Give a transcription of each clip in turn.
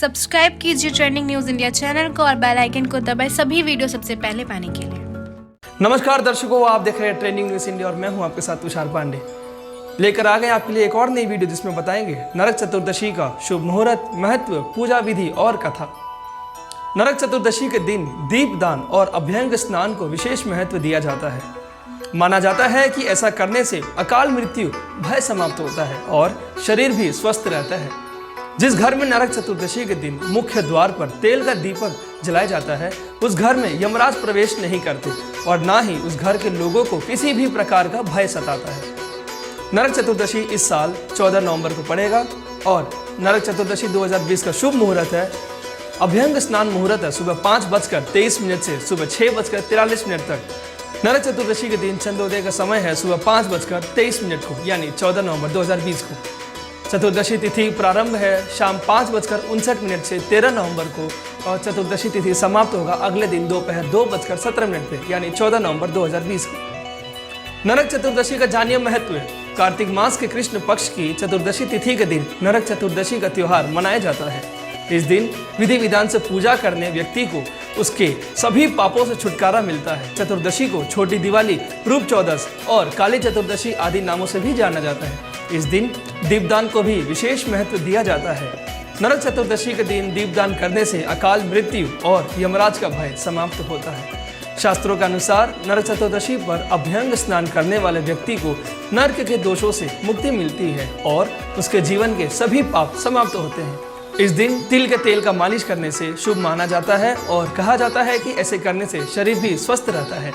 Subscribe कीजिए trending news India channel को और बेल आइकन को दबाएं सभी वीडियो सबसे पहले पाने के लिए। नमस्कार दर्शकों, आप देख रहे हैं ट्रेंडिंग न्यूज इंडिया और मैं हूं आपके साथ तुषार पांडे। लेकर आ गए आपके लिए एक और नई वीडियो जिसमें बताएंगे नरक चतुर्दशी का शुभ मुहूर्त, महत्व, पूजा विधि और कथा। नरक चतुर्दशी के दिन दीपदान और अभ्यंग स्नान को विशेष महत्व दिया जाता है। माना जाता है कि ऐसा करने से अकाल मृत्यु भय समाप्त होता है और शरीर भी स्वस्थ रहता है। जिस घर में नरक चतुर्दशी के दिन मुख्य द्वार पर तेल का दीपक जलाया जाता है, उस घर में यमराज प्रवेश नहीं करते और ना ही उस घर के लोगों को किसी भी प्रकार का भय सताता है। नरक चतुर्दशी इस साल 14 नवंबर को पड़ेगा और नरक चतुर्दशी 2020 का शुभ मुहूर्त है। अभ्यंग स्नान मुहूर्त है सुबह 5:23 से सुबह 6:43 तक। नरक चतुर्दशी के दिन चंद्रोदय का समय है सुबह 5:23 को, यानी 14 नवंबर 2020 को। चतुर्दशी तिथि प्रारंभ है शाम 5:59 से 13 नवंबर को और चतुर्दशी तिथि समाप्त होगा अगले दिन दोपहर 2:17 पे, यानी 14 नवंबर 2020 को। नरक चतुर्दशी का जानिए महत्व है। कार्तिक मास के कृष्ण पक्ष की चतुर्दशी तिथि के दिन नरक चतुर्दशी का त्योहार मनाया जाता है। इस दिन विधि विधान से पूजा करने व्यक्ति को उसके सभी पापों से छुटकारा मिलता है। चतुर्दशी को छोटी दिवाली, रूप चौदस और काली चतुर्दशी आदि नामों से भी जाना जाता है। इस दिन दीपदान को भी विशेष महत्व दिया जाता है। नरक चतुर्दशी के दिन दीपदान करने से अकाल मृत्यु और यमराज का भय समाप्त होता है। शास्त्रों के अनुसार नरक चतुर्दशी पर अभ्यंग स्नान करने वाले व्यक्ति को नरक के दोषों से मुक्ति मिलती है और उसके जीवन के सभी पाप समाप्त होते हैं। इस दिन तिल के तेल का मालिश करने से शुभ माना जाता है और कहा जाता है कि ऐसे करने से शरीर भी स्वस्थ रहता है।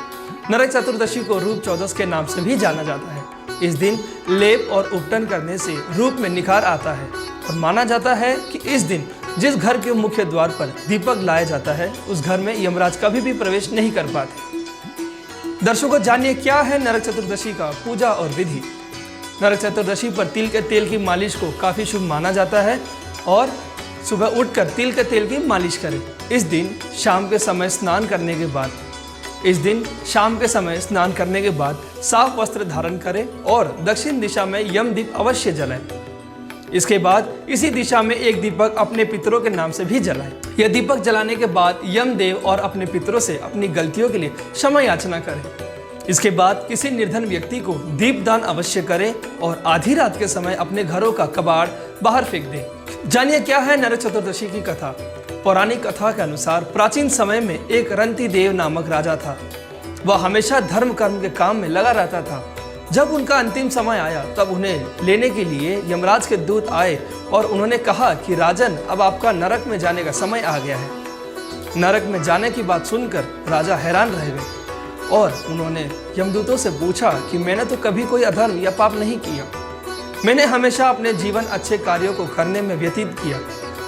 नरक चतुर्दशी को रूप चौदस के नाम से भी जाना जाता है। इस दिन लेप और उपटन करने से रूप में निखार आता है और माना जाता है कि इस दिन जिस घर के मुख्य द्वार पर दीपक लाया जाता है, उस घर में यमराज कभी भी प्रवेश नहीं कर पाते। दर्शकों, जानिए क्या है नरक चतुर्दशी का पूजा और विधि। नरक चतुर्दशी पर तिल के तेल की मालिश को काफी शुभ माना जाता है और सुबह उठकर तिल के तेल की मालिश करें। इस दिन शाम के समय स्नान करने के बाद साफ वस्त्र धारण करें और दक्षिण दिशा में यमदीप अवश्य जलाएं। इसके बाद इसी दिशा में एक दीपक अपने पितरों के नाम से भी जलाएं। यह दीपक जलाने के बाद यमदेव और अपने पितरों से अपनी गलतियों के लिए क्षमा याचना करें। इसके बाद किसी निर्धन व्यक्ति को दीपदान अवश्य करें और आधी रात के समय अपने घरों का कबाड़ बाहर फेंक दें। जानिए क्या है नरक चतुर्दशी की कथा। पौराणिक कथा के अनुसार प्राचीन समय में एक रंती देव नामक राजा था। वह हमेशा धर्म कर्म के काम में लगा रहता था। जब उनका अंतिम समय आया तब उन्हें लेने के लिए यमराज के दूत आए और उन्होंने कहा कि राजन, अब आपका नरक में जाने का समय आ गया है। नरक में जाने की बात सुनकर राजा हैरान रह गए और उन्होंने यमदूतों से पूछा कि मैंने तो कभी कोई अधर्म या पाप नहीं किया, मैंने हमेशा अपने जीवन अच्छे कार्यों को करने में व्यतीत किया,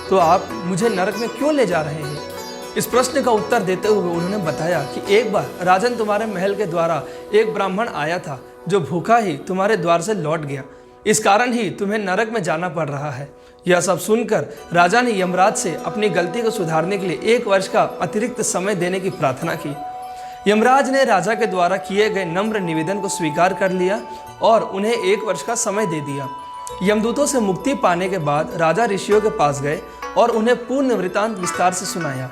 तो आप मुझे नरक में क्यों ले जा रहे हैं। इस प्रश्न का उत्तर देते हुए उन्होंने बताया कि एक बार राजन, तुम्हारे महल के द्वारा एक ब्राह्मण आया था जो भूखा ही तुम्हारे द्वार से लौट गया, इस कारण ही तुम्हें नरक में जाना पड़ रहा है। यह सब सुनकर राजा ने यमराज से अपनी गलती को सुधारने के लिए 1 वर्ष का अतिरिक्त समय देने की प्रार्थना की। यमराज ने राजा के द्वारा किए गए नम्र निवेदन को स्वीकार कर लिया और उन्हें 1 वर्ष का समय दे दिया। यमदूतों से मुक्ति पाने के बाद राजा ऋषियों के पास गए और उन्हें पूर्ण वृतांत विस्तार से सुनाया।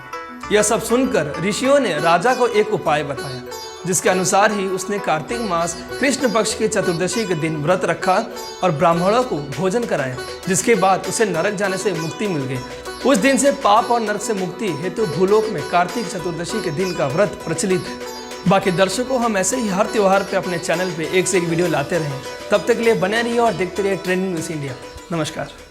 यह सब सुनकर ऋषियों ने राजा को एक उपाय बताया, जिसके अनुसार ही उसने कार्तिक मास कृष्ण पक्ष की चतुर्दशी के दिन व्रत रखा और ब्राह्मणों को भोजन कराया, जिसके बाद उसे नरक जाने से मुक्ति मिल गई। उस दिन से पाप और नरक से मुक्ति हेतु भूलोक में कार्तिक चतुर्दशी के दिन का व्रत प्रचलित है। बाकी दर्शकों, हम ऐसे ही हर त्योहार पे अपने चैनल पे एक से एक वीडियो लाते रहें। तब तक के लिए बने रहिए और देखते रहिए ट्रेंडिंग न्यूज़ इंडिया। नमस्कार।